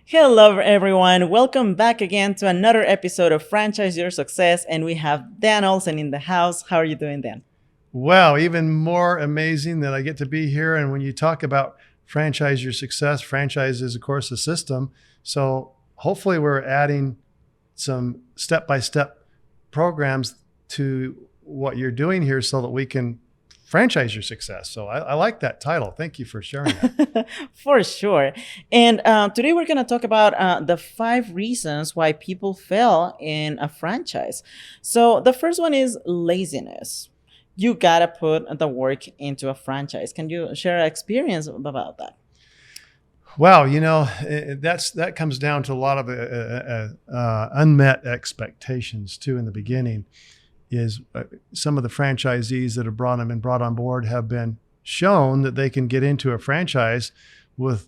Hello, everyone. Welcome back again to another episode of Franchise Your Success. And we have Dan Olsen in the house. How are you doing, Dan? Wow, even more amazing that I get to be here. And when you talk about franchise your success, franchise is, of course, a system. So hopefully, we're adding some step by step programs to what you're doing here so that we can franchise your success. So I like that title. Thank you for sharing that. For sure. And today we're going to talk about the 5 reasons why people fail in a franchise. So the first one is laziness. You got to put the work into a franchise. Can you share an experience about that? Wow, that comes down to a lot of unmet expectations too in the beginning. Is some of the franchisees that have been brought on board have been shown that they can get into a franchise with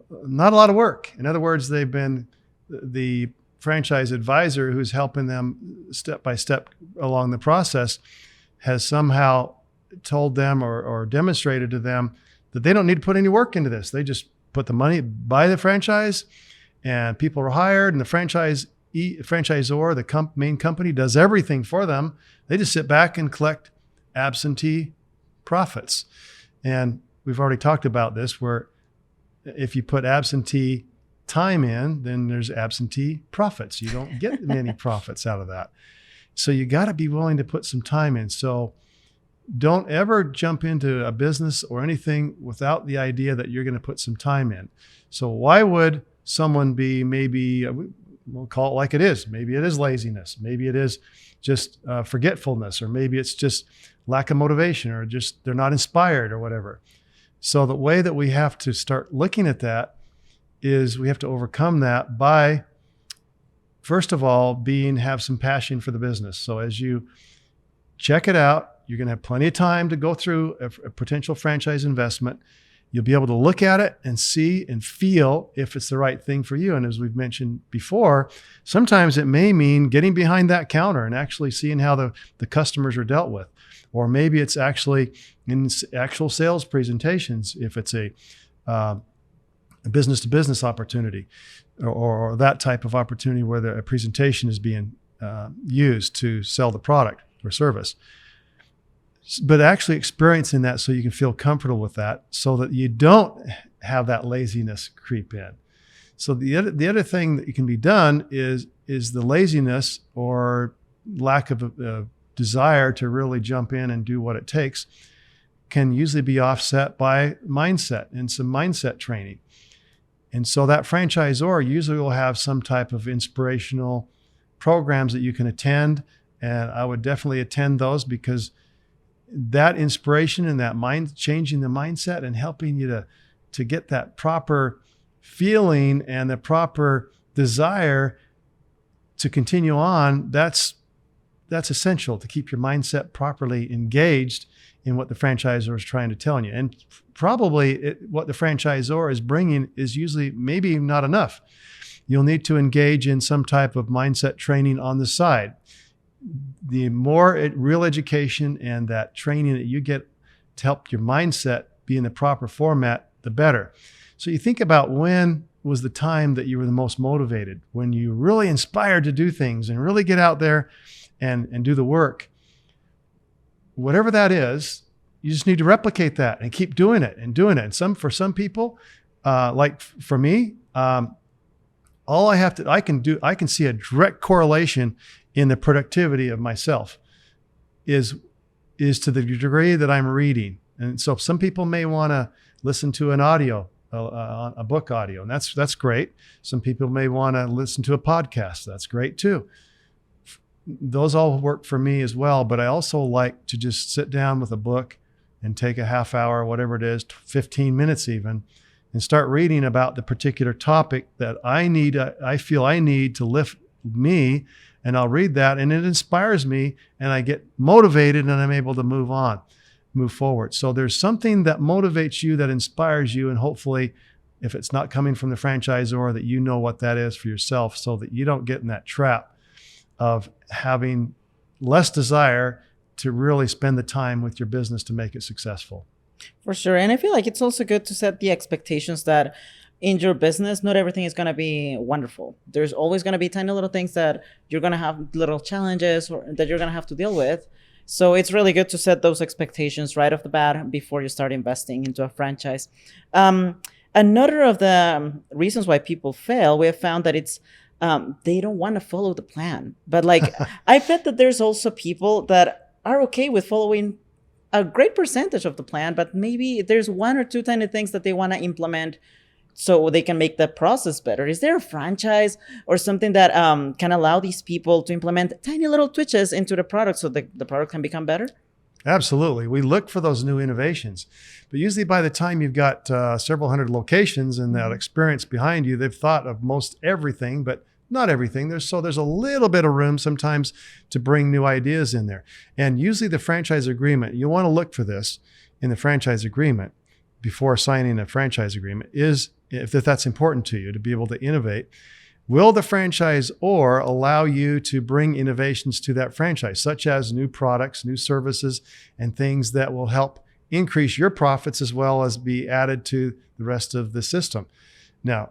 not a lot of work. In other words, they've been the franchise advisor who's helping them step by step along the process has somehow told them or demonstrated to them that they don't need to put any work into this. They just put the money, buy the franchise, and people are hired, and the franchisor, the main company, does everything for them. They just sit back and collect absentee profits. And we've already talked about this, where if you put absentee time in, then there's absentee profits. You don't get many profits out of that. So you got to be willing to put some time in. So don't ever jump into a business or anything without the idea that you're going to put some time in. So why would someone be we'll call it like it is. Maybe it is laziness. Maybe it is just forgetfulness, or maybe it's just lack of motivation, or just they're not inspired or whatever. So the way that we have to start looking at that is we have to overcome that by, first of all, have some passion for the business. So as you check it out, you're going to have plenty of time to go through a potential franchise investment. You'll be able to look at it and see and feel if it's the right thing for you. And as we've mentioned before, sometimes it may mean getting behind that counter and actually seeing how the customers are dealt with. Or maybe it's actually in actual sales presentations if it's a business-to-business opportunity or that type of opportunity where a presentation is being used to sell the product or service. But actually experiencing that so you can feel comfortable with that, so that you don't have that laziness creep in. So the other thing that can be done is the laziness or lack of a desire to really jump in and do what it takes can usually be offset by mindset and some mindset training. And so that franchisor usually will have some type of inspirational programs that you can attend. And I would definitely attend those, because that inspiration and that changing the mindset and helping you to get that proper feeling and the proper desire to continue on, that's essential to keep your mindset properly engaged in what the franchisor is trying to tell you. And probably what the franchisor is bringing is usually maybe not enough. You'll need to engage in some type of mindset training on the side. The more real education and that training that you get to help your mindset be in the proper format, the better. So you think about, when was the time that you were the most motivated, when you really inspired to do things and really get out there and do the work. Whatever that is, you just need to replicate that and keep doing it and doing it. And for some people, like for me, all I can see a direct correlation in the productivity of myself is to the degree that I'm reading. And so some people may want to listen to an audio, a book audio, and that's great. Some people may want to listen to a podcast. That's great too. Those all work for me as well. But I also like to just sit down with a book and take a half hour, whatever it is, 15 minutes even, and start reading about the particular topic that I feel I need to lift me. And I'll read that, and it inspires me, and I get motivated, and I'm able to move forward. So there's something that motivates you, that inspires you, and hopefully, if it's not coming from the franchisor, that you know what that is for yourself, so that you don't get in that trap of having less desire to really spend the time with your business to make it successful. For sure. And I feel like it's also good to set the expectations that in your business, not everything is going to be wonderful. There's always going to be tiny little things that you're going to have little challenges or that you're going to have to deal with. So it's really good to set those expectations right off the bat before you start investing into a franchise. Another of the reasons why people fail, we have found that it's they don't want to follow the plan. But like, I bet that there's also people that are okay with following a great percentage of the plan, but maybe there's one or two tiny things that they want to implement so they can make the process better. Is there a franchise or something that can allow these people to implement tiny little twitches into the product so the product can become better? Absolutely. We look for those new innovations. But usually by the time you've got several hundred locations and that experience behind you, they've thought of most everything, but not everything. There's a little bit of room sometimes to bring new ideas in there. And usually the franchise agreement, you want to look for this in the franchise agreement before signing a franchise agreement, is if that's important to you to be able to innovate. Will the franchisor allow you to bring innovations to that franchise, such as new products, new services, and things that will help increase your profits as well as be added to the rest of the system? Now,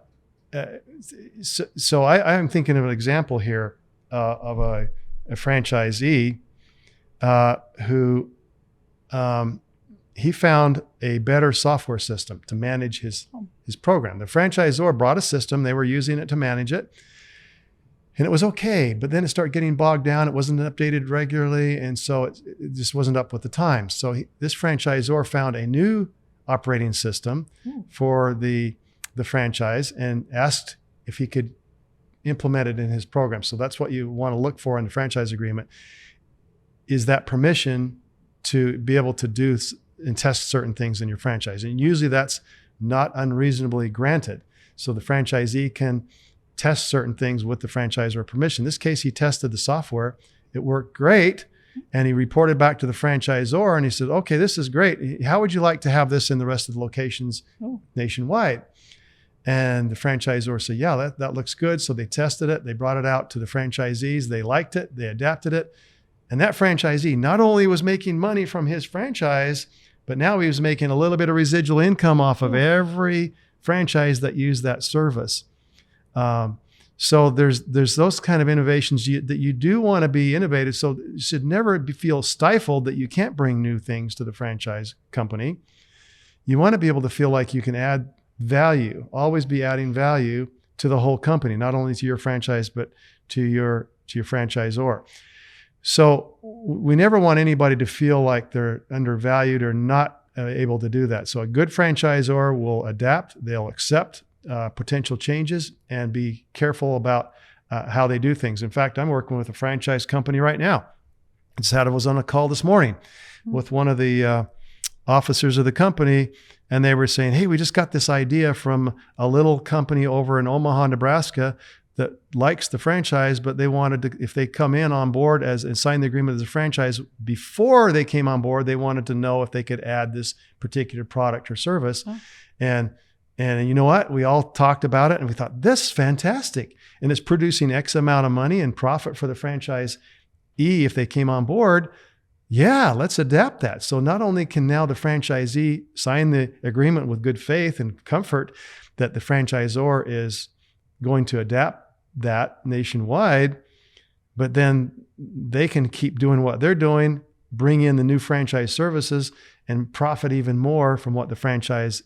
so I'm thinking of an example here of a franchisee who he found a better software system to manage his program. The franchisor brought a system, they were using it to manage it, and it was okay, but then it started getting bogged down. It wasn't updated regularly, and so it just wasn't up with the times. So this franchisor found a new operating system for the franchise and asked if he could implement it in his program. So that's what you want to look for in the franchise agreement, is that permission to be able to do and test certain things in your franchise. And usually that's not unreasonably granted. So the franchisee can test certain things with the franchisor permission. In this case, he tested the software. It worked great. And he reported back to the franchisor and he said, okay, this is great. How would you like to have this in the rest of the locations nationwide? And the franchisor said, yeah, that looks good. So they tested it. They brought it out to the franchisees. They liked it. They adapted it. And that franchisee not only was making money from his franchise, but now he was making a little bit of residual income off of every franchise that used that service. So there's those kind of innovations that you do want to be innovative. So you should never feel stifled that you can't bring new things to the franchise company. You want to be able to feel like you can add value, always be adding value to the whole company, not only to your franchise, but to your franchisor. So we never want anybody to feel like they're undervalued or not able to do that. So a good franchisor will adapt, they'll accept potential changes and be careful about how they do things. In fact, I'm working with a franchise company right now. I was on a call this morning with one of the officers of the company, and they were saying, hey, we just got this idea from a little company over in Omaha, Nebraska that likes the franchise, but they wanted to, if they come in on board and sign the agreement as a franchise, before they came on board, they wanted to know if they could add this particular product or service. And you know what? We all talked about it and we thought, this is fantastic. And it's producing X amount of money and profit for the franchisee if they came on board. Yeah, let's adapt that. So not only can now the franchisee sign the agreement with good faith and comfort that the franchisor is going to adapt that nationwide, but then they can keep doing what they're doing, bring in the new franchise services, and profit even more from what the franchisor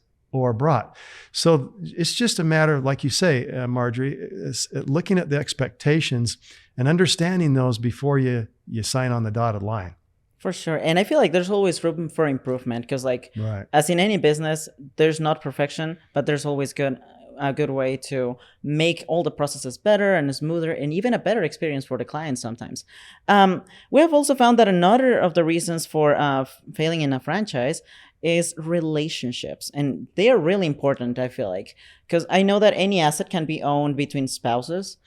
brought. So it's just a matter, like you say, Marjorie, looking at the expectations and understanding those before you sign on the dotted line. For sure. And I feel like there's always room for improvement because as in any business, there's not perfection, but there's always a good way to make all the processes better and smoother and even a better experience for the client sometimes. We have also found that another of the reasons for failing in a franchise is relationships. And they are really important, I feel like, because I know that any asset can be owned between spouses.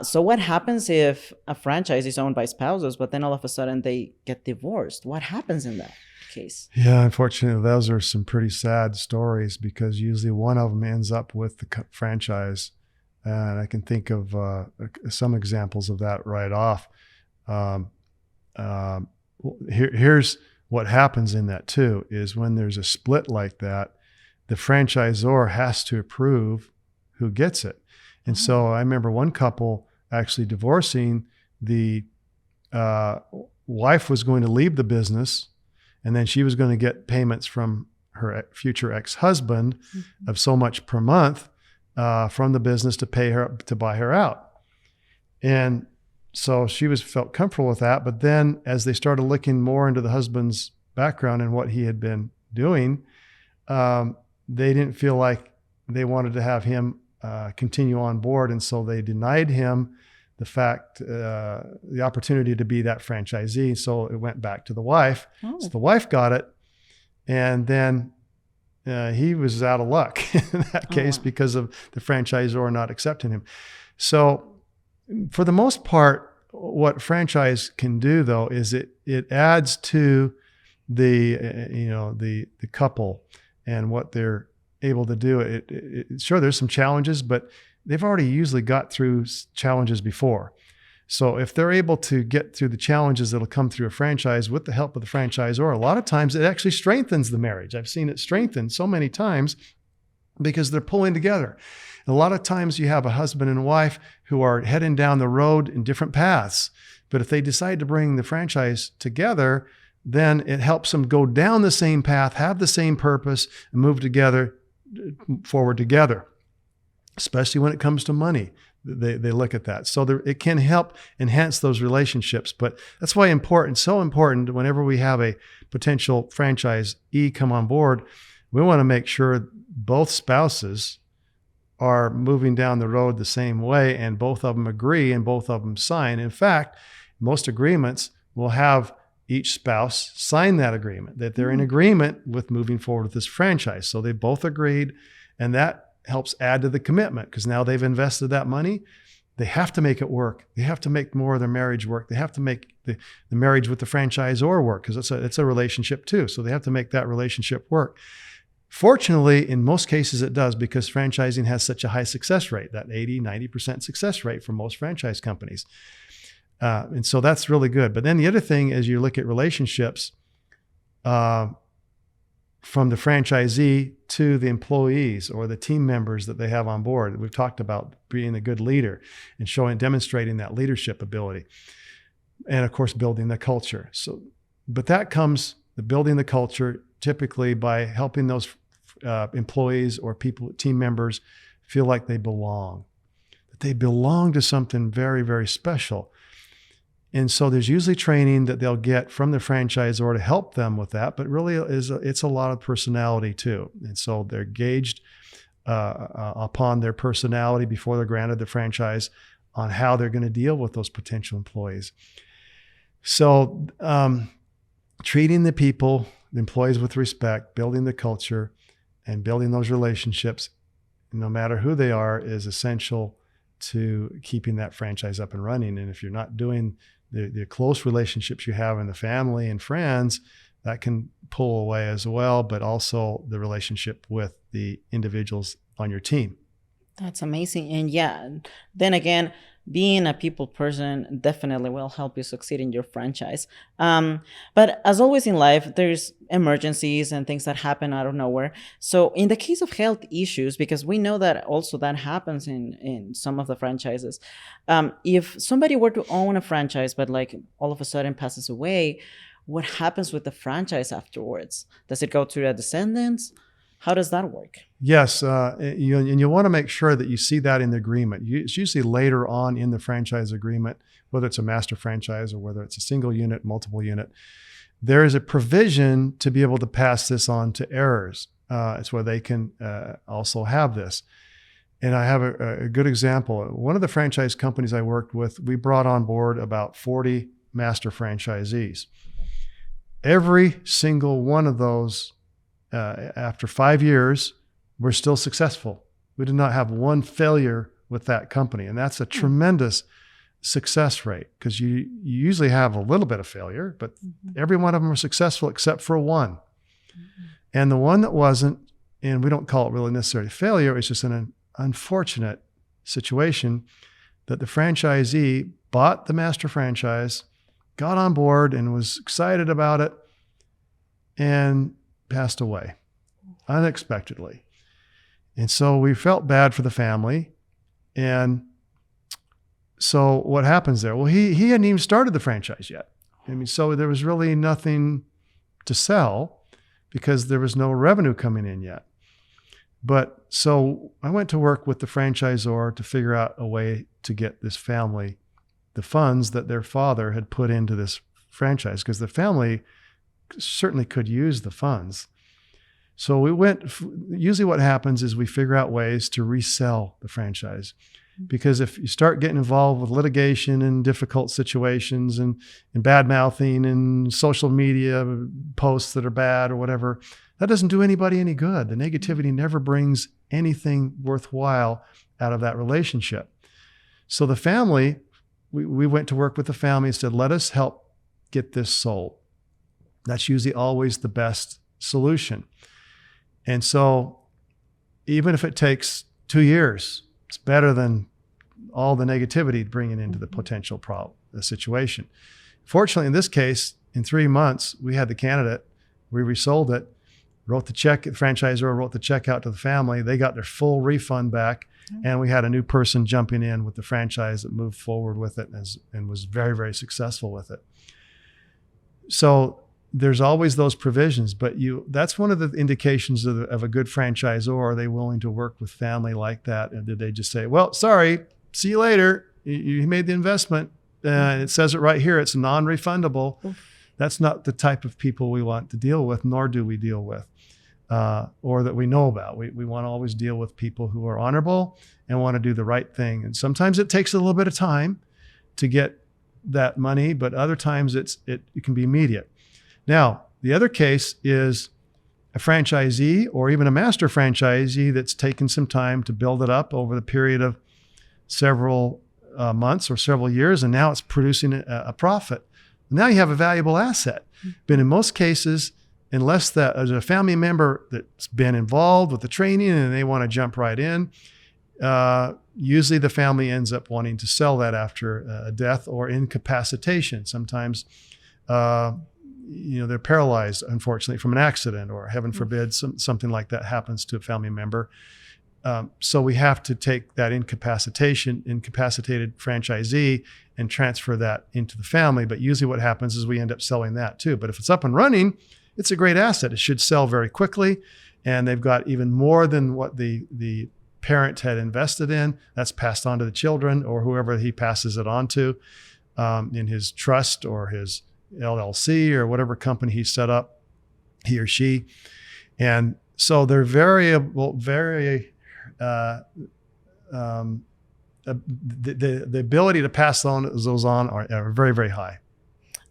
So what happens if a franchise is owned by spouses, but then all of a sudden they get divorced? What happens in that case? Yeah, unfortunately, those are some pretty sad stories because usually one of them ends up with the franchise. And I can think of some examples of that right off. Here's what happens in that too, is when there's a split like that, the franchisor has to approve who gets it. And so I remember one couple actually divorcing. The wife was going to leave the business, and then she was going to get payments from her future ex-husband of so much per month from the business to pay her, to buy her out. And so she felt comfortable with that. But then as they started looking more into the husband's background and what he had been doing, they didn't feel like they wanted to have him continue on board. And so they denied him the opportunity to be that franchisee. So it went back to the wife. Oh. So the wife got it. And then he was out of luck in that case because of the franchisor not accepting him. So for the most part, what franchise can do though is it adds to the couple and what they're able to do. Sure, there's some challenges, but they've already usually got through challenges before. So if they're able to get through the challenges that'll come through a franchise with the help of the franchisor, a lot of times it actually strengthens the marriage. I've seen it strengthened so many times because they're pulling together. A lot of times you have a husband and wife who are heading down the road in different paths. But if they decide to bring the franchise together, then it helps them go down the same path, have the same purpose, and move forward together, especially when it comes to money. They look at that. So it can help enhance those relationships. But that's why so important whenever we have a potential franchisee come on board, we want to make sure both spouses are moving down the road the same way and both of them agree and both of them sign. In fact, most agreements will have each spouse sign that agreement, that they're in agreement with moving forward with this franchise. So they both agreed, and that helps add to the commitment because now they've invested that money. They have to make it work. They have to make more of their marriage work. They have to make the marriage with the franchisor work because it's a relationship too. So they have to make that relationship work. Fortunately, in most cases it does because franchising has such a high success rate, that 80-90% success rate for most franchise companies. And so that's really good. But then the other thing is you look at relationships from the franchisee to the employees or the team members that they have on board. We've talked about being a good leader and demonstrating that leadership ability. And of course, building the culture. But that comes, the building the culture, typically by helping those employees or team members feel like they belong, that they belong to something very, very special. And so there's usually training that they'll get from the franchisor to help them with that, but really it's a lot of personality too. And so they're gauged upon their personality before they're granted the franchise on how they're going to deal with those potential employees. So treating the employees with respect, building the culture, and building those relationships, no matter who they are, is essential to keeping that franchise up and running. And if you're not doing the close relationships you have in the family and friends, that can pull away as well, but also the relationship with the individuals on your team. That's amazing. And yeah, then again, being a people person definitely will help you succeed in your franchise. But as always in life, there's emergencies and things that happen out of nowhere. So in the case of health issues, because we know that also that happens in some of the franchises, if somebody were to own a franchise, but like all of a sudden passes away, what happens with the franchise afterwards? Does it go to the descendants? How does that work? Yes, and you want to make sure that you see that in the agreement. It's usually later on in the franchise agreement, whether it's a master franchise or whether it's a single unit, multiple unit. There is a provision to be able to pass this on to heirs. It's where they can also have this. And I have a good example. One of the franchise companies I worked with, we brought on board about 40 master franchisees. Every single one of those after 5 years, we're still successful. We did not have one failure with that company. And that's a tremendous success rate because you usually have a little bit of failure, but every one of them are successful except for one. And the one that wasn't, and we don't call it really necessarily failure, it's just an unfortunate situation that the franchisee bought the master franchise, got on board and was excited about it, and passed away. unexpectedly. And so we felt bad for the family. And so what happens there? Well, he hadn't even started the franchise yet. I mean, so there was really nothing to sell because there was no revenue coming in yet. But so I went to work with the franchisor to figure out a way to get this family the funds that their father had put into this franchise, because the family certainly could use the funds. So usually what happens is we figure out ways to resell the franchise. Because if you start getting involved with litigation and difficult situations and bad mouthing and social media posts that are bad or whatever, that doesn't do anybody any good. The negativity never brings anything worthwhile out of that relationship. So the family, we went to work with the family and said, let us help get this sold. That's usually always the best solution. And so even if it takes 2 years, it's better than all the negativity bringing into the potential the situation. Fortunately, in this case, in 3 months, we had the candidate. We resold it, wrote the check. The franchisor wrote the check out to the family. They got their full refund back. And we had a new person jumping in with the franchise that moved forward with it and was very, very successful with it. So there's always those provisions, but that's one of the indications of a good franchisor. Are they willing to work with family like that? And did they just say, well, sorry, see you later. You made the investment. It says it right here. It's non-refundable. That's not the type of people we want to deal with, nor do we deal with, or that we know about. We want to always deal with people who are honorable and want to do the right thing. And sometimes it takes a little bit of time to get that money, but other times it can be immediate. Now, the other case is a franchisee or even a master franchisee that's taken some time to build it up over the period of several months or several years, and now it's producing a profit. Now you have a valuable asset. But in most cases, unless there's a family member that's been involved with the training and they want to jump right in, usually the family ends up wanting to sell that after a death or incapacitation. Sometimes they're paralyzed, unfortunately, from an accident, or heaven forbid, something like that happens to a family member. So we have to take that incapacitated franchisee and transfer that into the family. But usually what happens is we end up selling that too. But if it's up and running, it's a great asset. It should sell very quickly. And they've got even more than what the parent had invested in. That's passed on to the children or whoever he passes it on to in his trust or his LLC or whatever company he set up, he or she. And so they're the ability to pass those on are very, very high.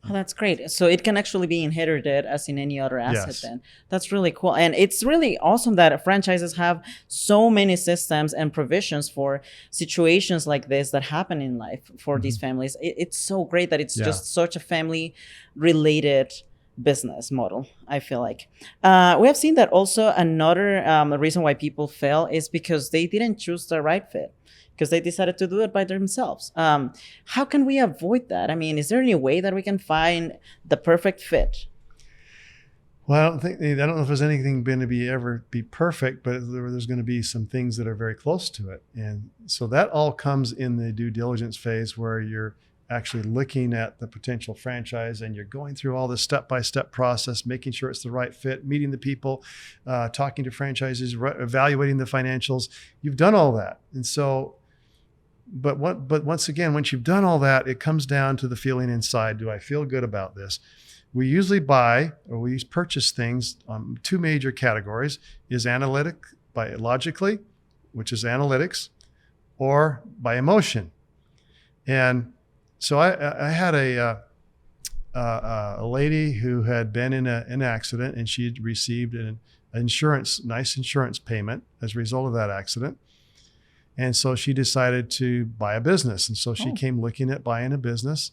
Oh, that's great. So it can actually be inherited as in any other asset. Yes. Then. That's really cool. And it's really awesome that franchises have so many systems and provisions for situations like this that happen in life for these families. It's so great that it's just such a family related business model, I feel like. We have seen that also another reason why people fail is because they didn't choose the right fit, because they decided to do it by themselves. How can we avoid that? I mean, is there any way that we can find the perfect fit? Well, I don't know if there's anything going to ever be perfect, but there's going to be some things that are very close to it. And so that all comes in the due diligence phase, where you're actually looking at the potential franchise and you're going through all this step-by-step process, making sure it's the right fit, meeting the people, talking to franchises, evaluating the financials. You've done all that. And so, but once again, once you've done all that, it comes down to the feeling inside. Do I feel good about this? We usually we purchase things on two major categories: is logically, which is analytics, or by emotion. And so I had a lady who had been in an accident, and she had received nice insurance payment as a result of that accident. And so she decided to buy a business. And so she came looking at buying a business.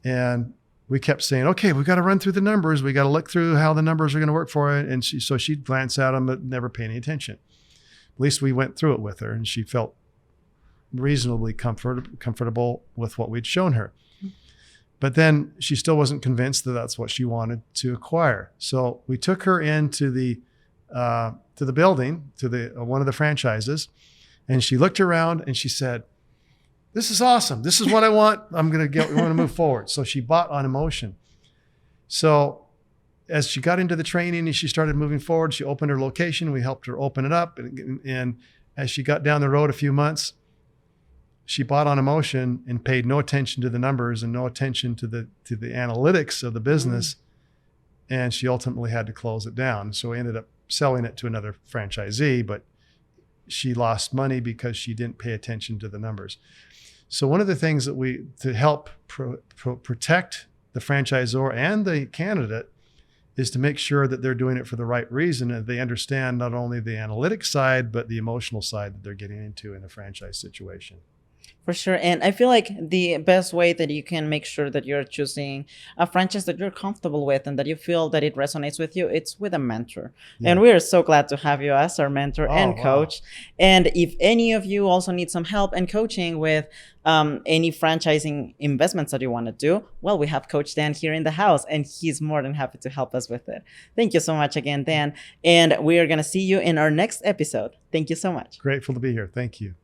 And we kept saying, okay, we've got to run through the numbers. We got to look through how the numbers are going to work for it. And so she'd glance at them, but never pay any attention. At least we went through it with her, and she felt reasonably comfortable with what we'd shown her. But then she still wasn't convinced that that's what she wanted to acquire. So we took her into the to the building, to the one of the franchises, and she looked around and she said, "This is awesome. This is what I want. We want to move forward." So she bought on emotion. So as she got into the training and she started moving forward, she opened her location. We helped her open it up. And as she got down the road a few months, she bought on emotion and paid no attention to the numbers and no attention to the analytics of the business. And she ultimately had to close it down. So we ended up selling it to another franchisee, but she lost money because she didn't pay attention to the numbers. So one of the things that to help protect the franchisor and the candidate is to make sure that they're doing it for the right reason and they understand not only the analytic side, but the emotional side that they're getting into in a franchise situation. For sure. And I feel like the best way that you can make sure that you're choosing a franchise that you're comfortable with and that you feel that it resonates with you, it's with a mentor. Yeah. And we are so glad to have you as our mentor and coach. Wow. And if any of you also need some help and coaching with any franchising investments that you want to do, well, we have Coach Dan here in the house and he's more than happy to help us with it. Thank you so much again, Dan. And we are going to see you in our next episode. Thank you so much. Grateful to be here. Thank you.